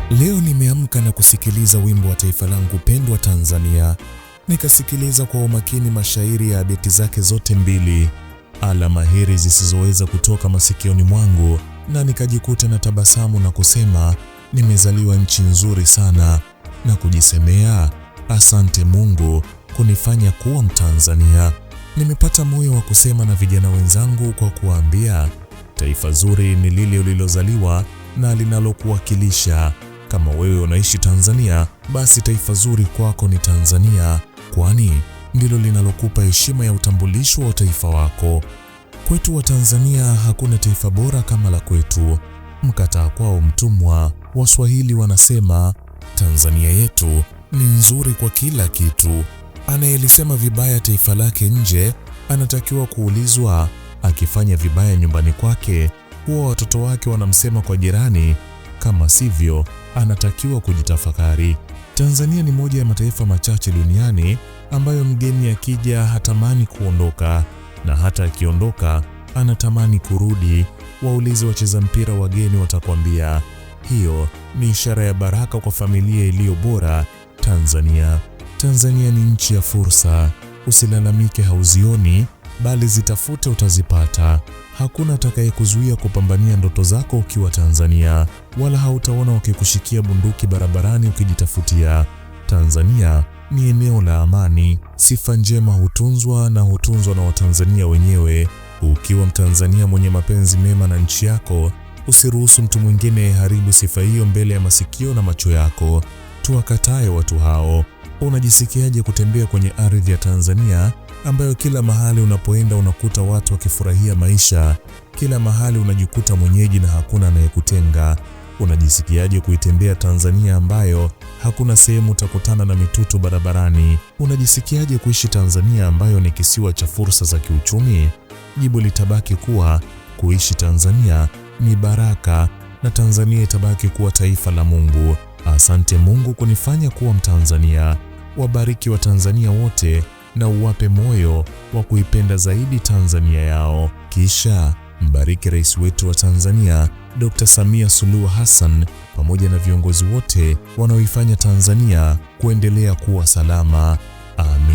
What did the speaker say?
Leo nimeamka na kusikiliza wimbo wa taifa langu pendwa Tanzania. Nikasikiliza kwa umakini mashairi ya beti zake zote mbili, ala mahiri zisizoweza kutoka masikioni mwangu, na nikajikuta na tabasamu na kusema, nimezaliwa nchi nzuri sana, na kujisemea, asante Mungu kunifanya kuwa Mtanzania. Nimepata moyo wa kusema na vijana wenzangu kwa kuwaambia, taifa zuri ni lile ulilozaliwa na linalokuwakilisha. Kama wewe unaishi Tanzania, basi taifa zuri kwako ni Tanzania, kwani ndilo linalokupa heshima ya utambulisho wa taifa wako. Kwetu wa Tanzania hakuna taifa bora kama la kwetu. Mkataa kwao mtumwa. Waswahili wanasema, Tanzania yetu ni nzuri kwa kila kitu. Anayelisema vibaya taifa lake nje, anatakiwa kuulizwa. Akifanya vibaya nyumbani kwake, huwa watoto wake wanamsema kwa jirani. Kama sivyo, anatakiwa kujitafakari. Tanzania ni moja ya mataifa machache duniani ambayo mgeni akija hatamani kuondoka, na hata akiondoka anatamani kurudi. Waulize wacheza mpira wageni, watakwambia hiyo ni ishara ya baraka kwa familia iliyo bora. Tanzania ni nchi ya fursa. Usilalamike hauzioni, bali zitafute, utazipata. Hakuna atakayekuzuia kupambania ndoto zako ukiwa Tanzania, wala hautaona wakikushikia bunduki barabarani ukijitafutia. Tanzania ni eneo la amani. Sifa njema hutunzwa na Watanzania wenyewe. Ukiwa Mtanzania mwenye mapenzi mema na nchi yako, usiruhusu mtu mwingine haribu sifa hiyo mbele ya masikio na macho yako. Tuwakatae watu hao. Unajisikiaje kutembea kwenye ardhi ya Tanzania ambayo kila mahali unapoenda unakuta watu wakifurahia maisha? Kila mahali unajikuta mwenyeji na hakuna anayekutenga. Unajisikiaje kuitembea Tanzania ambayo hakuna sehemu utakutana na mitutu barabarani? Unajisikiaje kuishi Tanzania ambayo ni kisiwa cha fursa za kiuchumi? Jibu litabaki kuwa kuishi Tanzania ni baraka, na Tanzania itabaki kuwa taifa la Mungu. Asante Mungu kunifanya kuwa Mtanzania. Wabariki Watanzania wote na uwape moyo wa kuipenda zaidi Tanzania yao. Kisha mbariki rais wetu wa Tanzania Dr. Samia Suluhu Hassan pamoja na viongozi wote wanaoifanya Tanzania kuendelea kuwa salama. Amen.